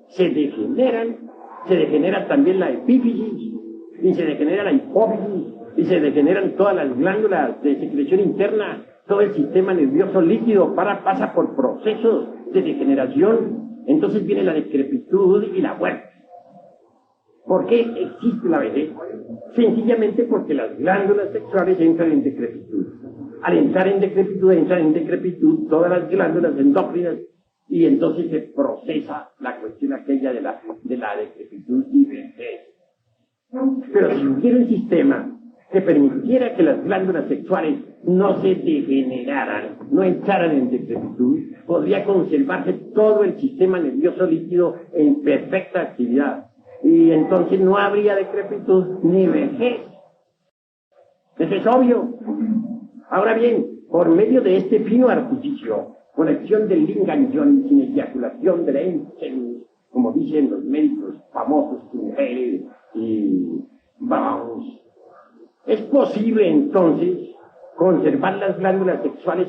se degenera también la epífisis, y se degenera la hipófisis, y se degeneran todas las glándulas de secreción interna. Todo el sistema nervioso líquido pasa por procesos de degeneración. Entonces viene la decrepitud y la muerte. ¿Por qué existe la vejez? Sencillamente porque las glándulas sexuales entran en decrepitud. Al entran en decrepitud todas las glándulas endócrinas, y entonces se procesa la cuestión aquella de la decrepitud y vejez. Pero si hubiera un sistema que permitiera que las glándulas sexuales no se degeneraran, no entraran en decrepitud, podría conservarse todo el sistema nervioso líquido en perfecta actividad. Y entonces no habría decrepitud ni vejez. Eso es obvio. Ahora bien, por medio de este fino artificio, conexión del lingam yoni sin eyaculación de la ensemen, como dicen los médicos famosos, Crujeles y Bounds, es posible entonces conservar las glándulas sexuales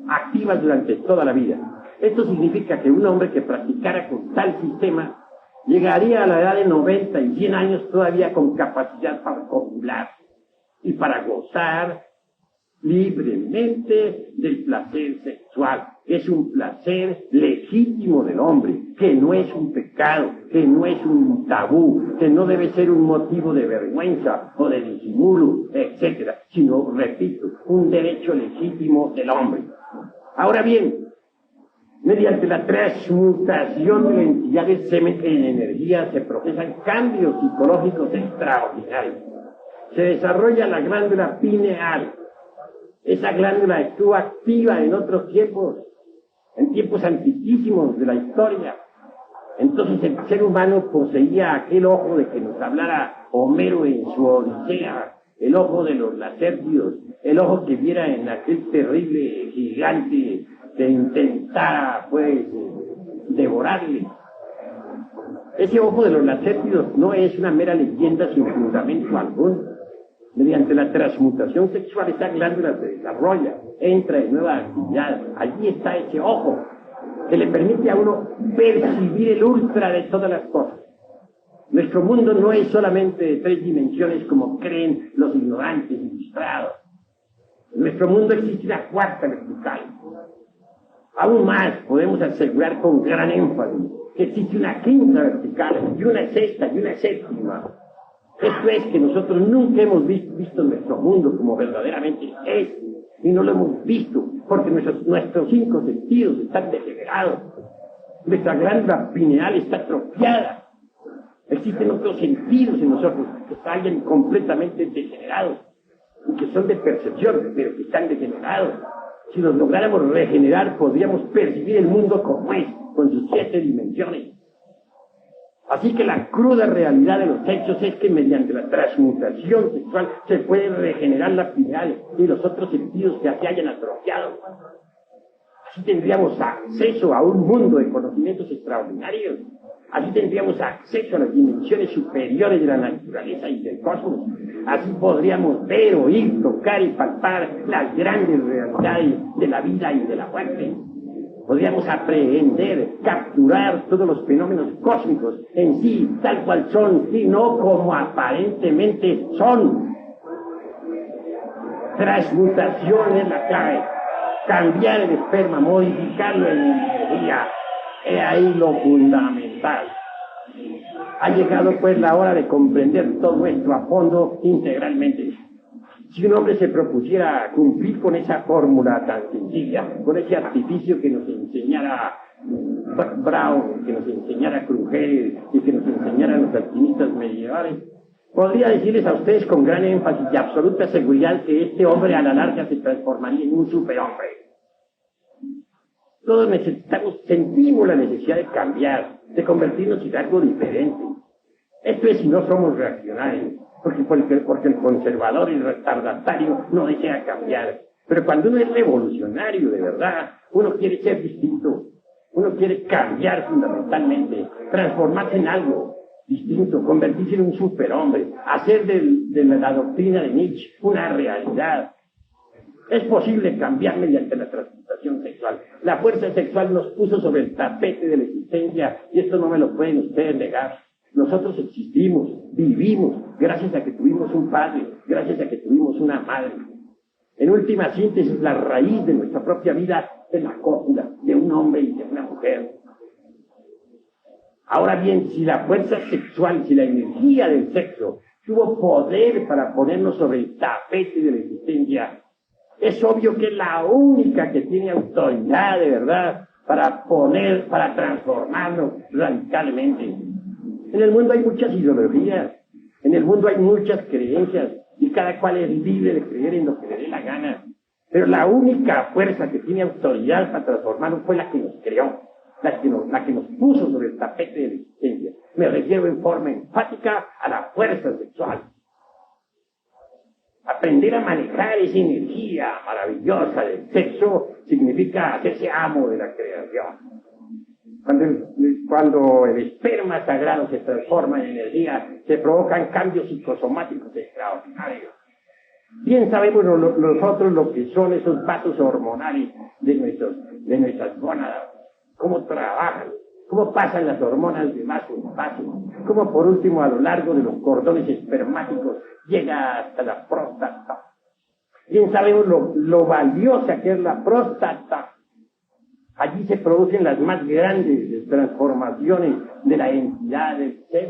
activas durante toda la vida. Esto significa que un hombre que practicara con tal sistema llegaría a la edad de 90 y 100 años todavía con capacidad para copular y para gozar libremente del placer sexual. Es un placer legítimo del hombre, que no es un pecado, que no es un tabú, que no debe ser un motivo de vergüenza o de disimulo, etcétera, sino, repito, un derecho legítimo del hombre. Ahora bien, mediante la transmutación de la entidad del semen en energía se procesan cambios psicológicos extraordinarios. Se desarrolla la glándula pineal. Esa glándula estuvo activa en otros tiempos, en tiempos antiquísimos de la historia. Entonces el ser humano poseía aquel ojo de que nos hablara Homero en su Odisea, el ojo de los Lacértidos, el ojo que viera en aquel terrible gigante que intentara, pues, devorarle. Ese ojo de los lacétidos no es una mera leyenda sin fundamento alguno. Mediante la transmutación sexual, esa glándula se desarrolla, entra en nueva actividad. Allí está ese ojo que le permite a uno percibir el ultra de todas las cosas. Nuestro mundo no es solamente de 3 dimensiones como creen los ignorantes y ilustrados. En nuestro mundo existe una 4ª vertical. Aún más, podemos asegurar con gran énfasis que existe una 5ª vertical, y una 6ª y una 7ª. Esto es que nosotros nunca hemos visto nuestro mundo como verdaderamente es, y no lo hemos visto porque nuestros 5 sentidos están degenerados. Nuestra glándula pineal está atrofiada. Existen otros sentidos en nosotros que están completamente degenerados y que son de percepción, pero que están degenerados. Si los lográramos regenerar, podríamos percibir el mundo como es, con sus 7 dimensiones. Así que la cruda realidad de los hechos es que mediante la transmutación sexual se puede regenerar la pineal y los otros sentidos que se hayan atrofiado. Así tendríamos acceso a un mundo de conocimientos extraordinarios. Así tendríamos acceso a las dimensiones superiores de la naturaleza y del cosmos. Así podríamos ver, oír, tocar y palpar las grandes realidades de la vida y de la muerte. Podríamos aprehender, capturar todos los fenómenos cósmicos en sí, tal cual son, y no como aparentemente son. Transmutación es la clave. Cambiar el esperma, modificarlo en energía. He ahí lo fundamental. Ha llegado pues la hora de comprender todo esto a fondo, integralmente. Si un hombre se propusiera cumplir con esa fórmula tan sencilla, con ese artificio que nos enseñara Brown, que nos enseñara Kruger y que nos enseñaran los alquimistas medievales, podría decirles a ustedes con gran énfasis y absoluta seguridad que este hombre a la larga se transformaría en un superhombre. Todos sentimos la necesidad de cambiar, de convertirnos en algo diferente. Esto es si no somos reaccionarios, porque el conservador y el retardatario no desea cambiar. Pero cuando uno es revolucionario de verdad, uno quiere ser distinto, uno quiere cambiar fundamentalmente, transformarse en algo distinto, convertirse en un superhombre, hacer de la doctrina de Nietzsche una realidad. Es posible cambiar mediante la transmutación sexual. La fuerza sexual nos puso sobre el tapete de la existencia y esto no me lo pueden ustedes negar. Nosotros existimos, vivimos, gracias a que tuvimos un padre, gracias a que tuvimos una madre. En última síntesis, la raíz de nuestra propia vida es la cópula de un hombre y de una mujer. Ahora bien, si la fuerza sexual, si la energía del sexo tuvo poder para ponernos sobre el tapete de la existencia, es obvio que es la única que tiene autoridad de verdad para transformarnos radicalmente. En el mundo hay muchas ideologías, en el mundo hay muchas creencias, y cada cual es libre de creer en lo que le dé la gana. Pero la única fuerza que tiene autoridad para transformarnos fue la que nos creó, la que nos puso sobre el tapete de la existencia. Me refiero en forma enfática a la fuerza sexual. Aprender a manejar esa energía maravillosa del sexo significa hacerse amo de la creación. Cuando el esperma sagrado se transforma en energía, se provocan cambios psicosomáticos extraordinarios. Bien sabemos nosotros lo que son esos vasos hormonales de nuestras gónadas, cómo trabajan, cómo pasan las hormonas de vaso en vaso, cómo por último a lo largo de los cordones espermáticos llega hasta la próstata. Bien sabemos lo valiosa que es la próstata. Allí se producen las más grandes transformaciones de la entidad del ser.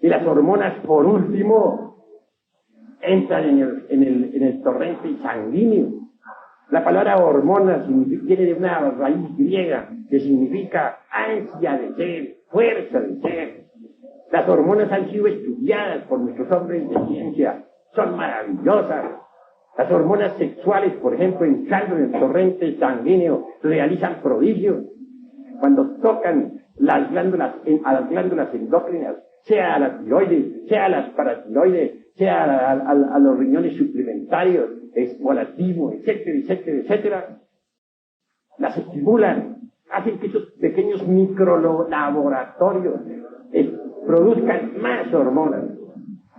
Y las hormonas, por último, entran en el torrente sanguíneo. La palabra hormona viene de una raíz griega que significa ansia de ser, fuerza de ser. Las hormonas han sido estudiadas por nuestros hombres de ciencia. Son maravillosas. Las hormonas sexuales, por ejemplo, entrando en el torrente sanguíneo, realizan prodigios. Cuando tocan a las glándulas endócrinas, sea a la tiroides, sea a las paratiroides, sea a los riñones suplementarios, o a la timo, etcétera, etcétera, etcétera, las estimulan, hacen que esos pequeños microlaboratorios produzcan más hormonas.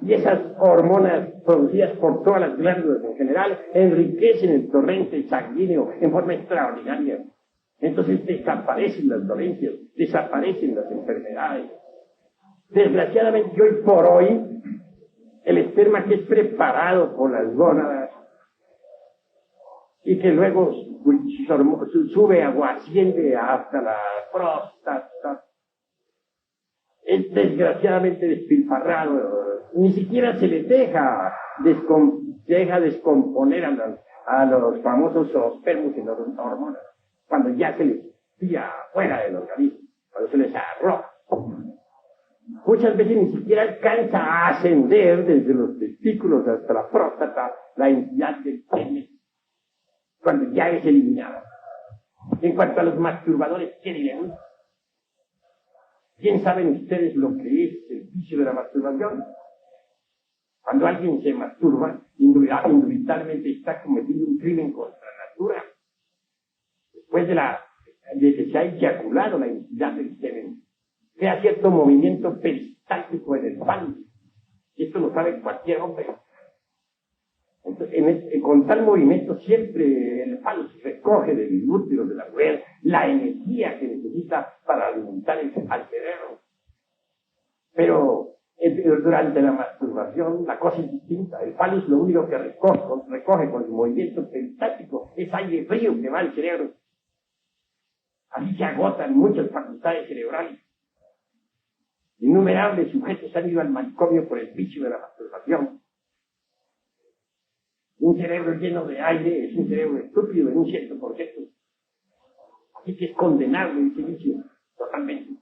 Y esas hormonas producidas por todas las glándulas en general enriquecen el torrente sanguíneo en forma extraordinaria. Entonces desaparecen las dolencias, desaparecen las enfermedades. Desgraciadamente hoy por hoy, el esperma que es preparado por las gónadas y que luego sube o asciende hasta la próstata, es desgraciadamente despilfarrado, ni siquiera se le deja descomponer a los famosos zoospermos y las hormonas, cuando ya se les tira fuera del organismo, cuando se les arroja. Muchas veces ni siquiera alcanza a ascender desde los testículos hasta la próstata la entidad del pene, cuando ya es eliminada. En cuanto a los masturbadores, ¿qué diremos? ¿Quién saben ustedes lo que es el vicio de la masturbación? Cuando alguien se masturba, indudablemente está cometiendo un crimen contra la natura. Después de que se ha eyaculado la entidad del semen, crea cierto movimiento peristáltico en el palo. Esto lo sabe cualquier hombre. Entonces, con tal movimiento siempre el falo se recoge del útero de la mujer la energía que necesita para alimentar al cerebro. Pero durante la masturbación la cosa es distinta. El falo es lo único que recoge con el movimiento peristático, es aire frío que va al cerebro. Así se agotan muchas facultades cerebrales. Innumerables sujetos han ido al manicomio por el vicio de la masturbación. Un cerebro lleno de aire es un cerebro estúpido en un 100%. Así que es condenable ese vicio, totalmente.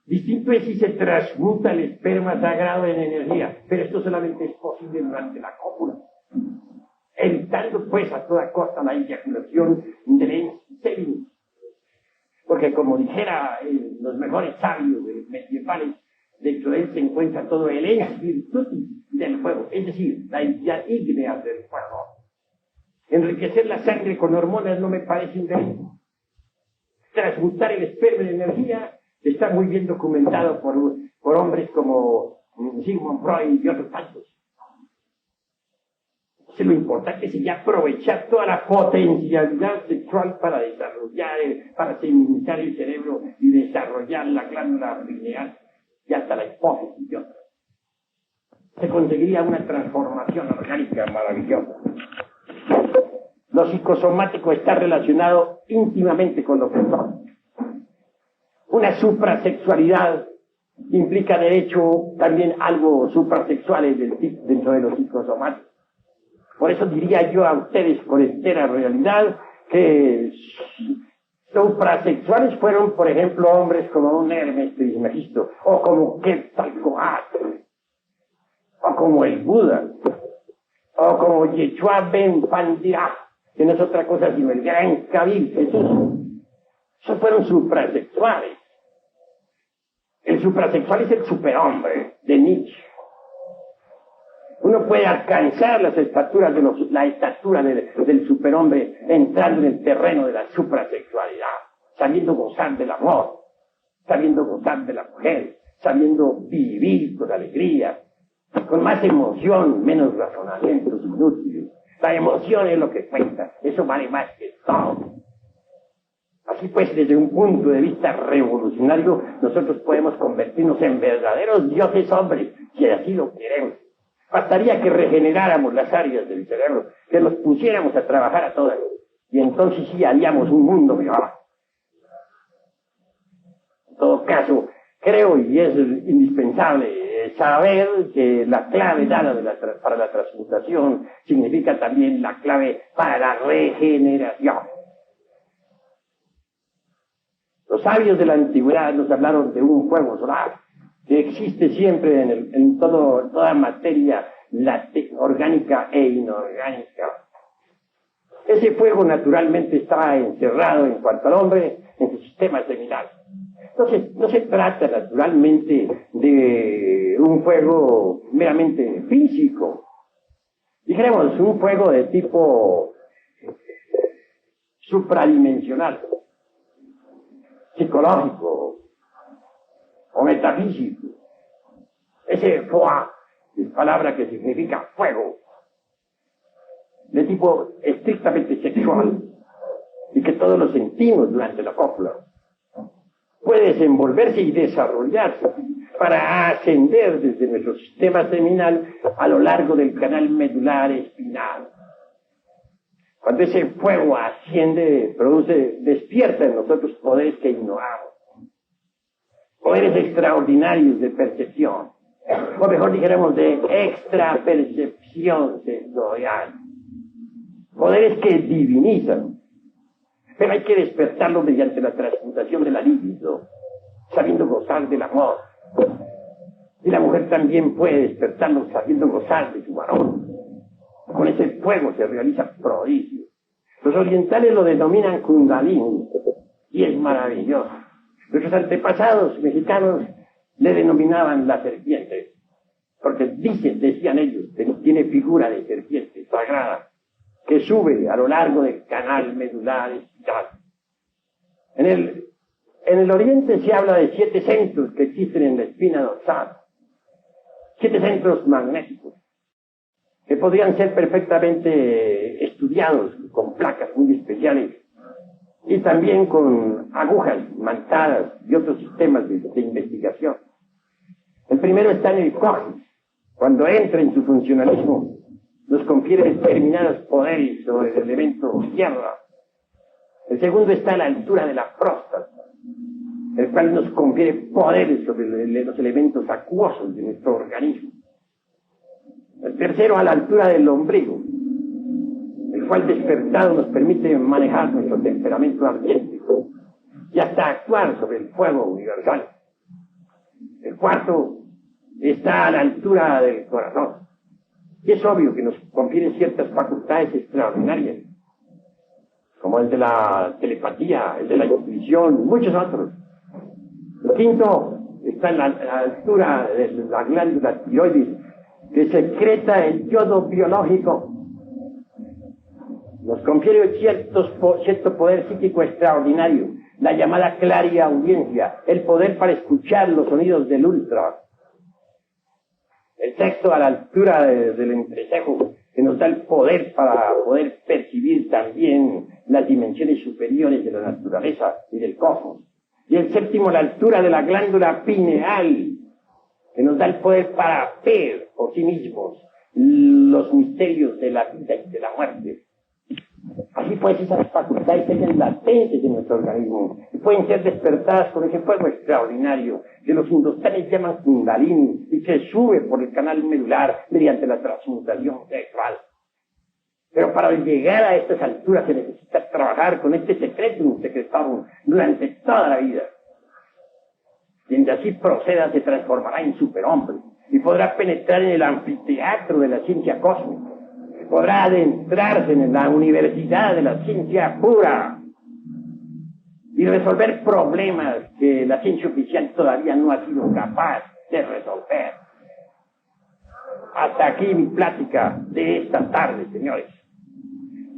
Distinto es si se transmuta el esperma sagrado en energía, pero esto solamente es posible durante la cópula, evitando pues a toda costa la eyaculación del semen. Porque como dijera los mejores sabios medievales, dentro de él se encuentra todo el espíritu del fuego, es decir, la entidad ígnea del fuego. Enriquecer la sangre con hormonas no me parece un delito. Transmutar el esperma en energía está muy bien documentado por hombres como Sigmund Freud y otros tantos. Entonces, lo importante sería aprovechar toda la potencialidad sexual para desarrollar, para feminizar el cerebro y desarrollar la glándula pineal y hasta la hipófisis y otras. Se conseguiría una transformación orgánica maravillosa. Lo psicosomático está relacionado íntimamente con lo sexual. Una suprasexualidad implica, de hecho, también algo suprasexual dentro de lo psicosomático. Por eso diría yo a ustedes con entera realidad que suprasexuales fueron, por ejemplo, hombres como un Hermes Trismegisto, o como Quetzalcóatl, o como el Buda, o como Yeshua Ben Pandirá, que no es otra cosa sino el gran Kabil Jesús. Esos fueron suprasexuales. El suprasexual es el superhombre de Nietzsche. Uno puede alcanzar la estatura del superhombre entrando en el terreno de la suprasexualidad, sabiendo gozar del amor, sabiendo gozar de la mujer, sabiendo vivir con alegría, con más emoción, menos razonamientos inútiles. La emoción es lo que cuenta, eso vale más que todo. Así pues, desde un punto de vista revolucionario, nosotros podemos convertirnos en verdaderos dioses hombres, si así lo queremos. Bastaría que regeneráramos las áreas del cerebro, que los pusiéramos a trabajar a todas, y entonces sí haríamos un mundo mejor. En todo caso, creo, y es indispensable saber que la clave dada para la transmutación significa también la clave para la regeneración. Los sabios de la antigüedad nos hablaron de un fuego solar que existe siempre en toda materia orgánica e inorgánica. Ese fuego naturalmente está encerrado en cuanto al hombre en su sistema seminal. Entonces, no se trata naturalmente de un fuego meramente físico. Dijéramos, un fuego de tipo supradimensional, psicológico o metafísico. Ese foi es palabra que significa fuego, de tipo estrictamente sexual, y que todos lo sentimos durante la cópula, puede desenvolverse y desarrollarse para ascender desde nuestro sistema seminal a lo largo del canal medular espinal. Cuando ese fuego asciende, despierta en nosotros poderes que ignoramos, poderes extraordinarios de percepción, o mejor dijéramos de extrapercepción sensorial, poderes que divinizan. Pero hay que despertarlo mediante la transmutación de la libido, sabiendo gozar del amor. Y la mujer también puede despertarlo sabiendo gozar de su varón. Con ese fuego se realiza prodigio. Los orientales lo denominan Kundalini, y es maravilloso. Nuestros antepasados mexicanos le denominaban la serpiente, porque decían ellos, que tiene figura de serpiente sagrada, que sube a lo largo del canal medular espinal. En el oriente se habla de 7 centros que existen en la espina dorsal, 7 centros magnéticos, que podrían ser perfectamente estudiados con placas muy especiales y también con agujas mantadas y otros sistemas de investigación. El primero está en el coxis. Cuando entra en su funcionalismo, nos confiere determinados poderes sobre el elemento tierra. El segundo está a la altura de la próstata, el cual nos confiere poderes sobre los elementos acuosos de nuestro organismo. El tercero a la altura del ombligo, el cual despertado nos permite manejar nuestro temperamento ardiente y hasta actuar sobre el fuego universal. El cuarto está a la altura del corazón. Y es obvio que nos confiere ciertas facultades extraordinarias, como el de la telepatía, el de la intuición, muchos otros. El quinto está en la altura de la glándula tiroides, que secreta el yodo biológico. Nos confiere cierto poder psíquico extraordinario, la llamada clariaudiencia, el poder para escuchar los sonidos del ultra. El sexto a la altura del entrecejo, que nos da el poder para poder percibir también las dimensiones superiores de la naturaleza y del cosmos. Y el séptimo a la altura de la glándula pineal, que nos da el poder para ver por sí mismos los misterios de la vida y de la muerte. Así pues, esas facultades siguen latentes en nuestro organismo y pueden ser despertadas con ese fuego extraordinario que los hindustanes llaman Kundalini y que sube por el canal medular mediante la transmutación sexual. Pero para llegar a estas alturas se necesita trabajar con este secreto secretado durante toda la vida. Quien de así proceda se transformará en superhombre y podrá penetrar en el anfiteatro de la ciencia cósmica. Podrá adentrarse en la universidad de la ciencia pura y resolver problemas que la ciencia oficial todavía no ha sido capaz de resolver. Hasta aquí mi plática de esta tarde, señores.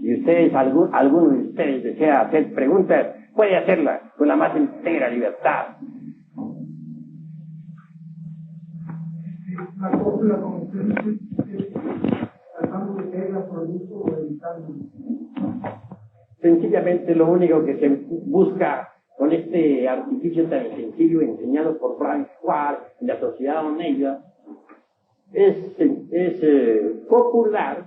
Si ustedes, alguno de ustedes desea hacer preguntas, puede hacerla con la más entera libertad. La cópula, como usted dice, tratando de que ella produzca o evitando. Sencillamente lo único que se busca con este artificio tan sencillo enseñado por Brian Schwartz y la Sociedad Oneida es copular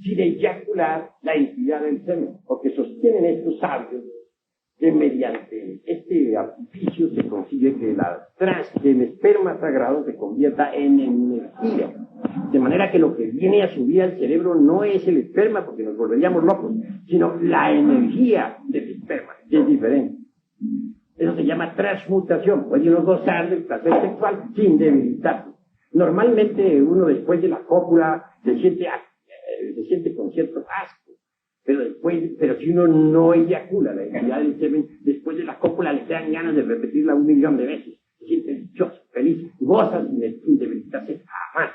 sin eyacular la entidad del semen, porque sostienen estos sabios que mediante este artificio se consigue que el esperma sagrado se convierta en energía, de manera que lo que viene a subir al cerebro no es el esperma, porque nos volveríamos locos, sino la energía del esperma, que es diferente. Eso se llama transmutación. Puede uno gozar del placer sexual sin debilitarlo. Normalmente uno después de la cópula se siente con cierto asco, pero si uno no eyacula la entidad del semen, después de la cópula le dan ganas de repetirla 1.000.000 de veces. Se siente dichoso, feliz, goza sin debilitarse jamás.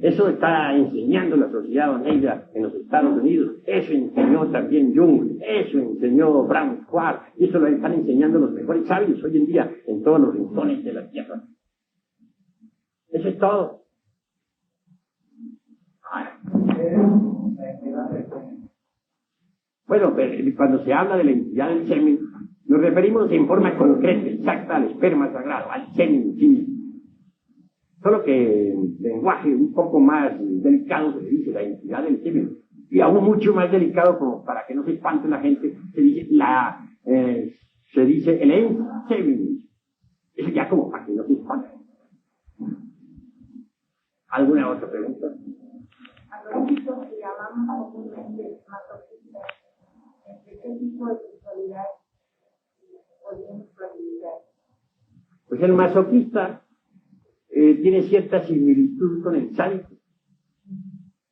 Eso está enseñando la sociedad negra en los Estados Unidos, eso enseñó también Jung, eso enseñó Brown Square, y eso lo están enseñando los mejores sabios hoy en día en todos los rincones de la tierra. Eso es todo. Bueno, cuando se habla de la entidad del semen, nos referimos en forma concreta, exacta, al esperma sagrado, al semen en sí mismo. Solo que en lenguaje un poco más delicado se dice la entidad del semen, y aún mucho más delicado, como para que no se espante la gente, se dice el ensemen. Eso ya como para que no se espante. ¿Alguna otra pregunta? A los chicos que llamamos comúnmente masoquistas, ¿entre qué tipo de sexualidad podemos clasificar? Pues el masoquista tiene cierta similitud con el sádico.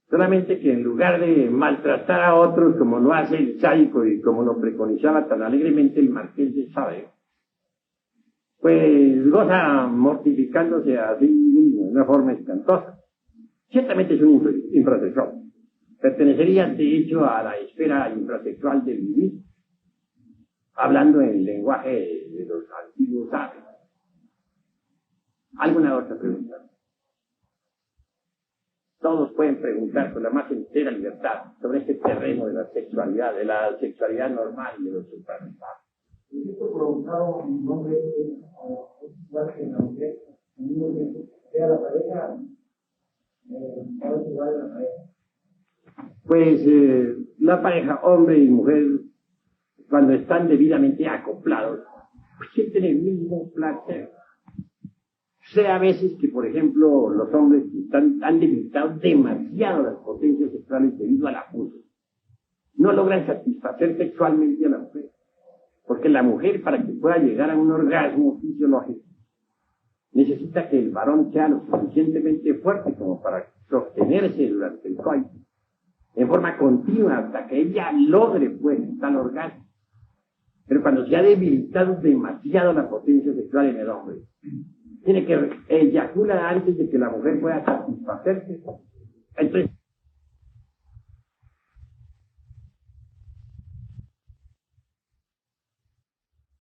Solamente que en lugar de maltratar a otros como lo hace el sádico y como lo preconizaba tan alegremente el Marqués de Sade, pues goza mortificándose a sí mismo de una forma espantosa. Ciertamente es un infrasexual. Pertenecería, de hecho, a la esfera infrasexual del vivir, hablando en el lenguaje de los antiguos sabios. ¿Alguna otra pregunta? Todos pueden preguntar con la más entera libertad sobre este terreno de la sexualidad normal y de los supranaturales. Esto provocado un hombre igual que la mujer, al mismo tiempo, sea la pareja, es igual a la pareja. Pues la pareja, hombre y mujer, cuando están debidamente acoplados, pues sienten el mismo placer. Sea a veces que, por ejemplo, los hombres han debilitado demasiado las potencias sexuales debido al abuso. No logran satisfacer sexualmente a la mujer. Porque la mujer, para que pueda llegar a un orgasmo fisiológico, necesita que el varón sea lo suficientemente fuerte como para sostenerse durante el coito, en forma continua, hasta que ella logre, pues, tal orgasmo. Pero cuando se ha debilitado demasiado la potencia sexual en el hombre, tiene que eyacular antes de que la mujer pueda satisfacerse. Entonces,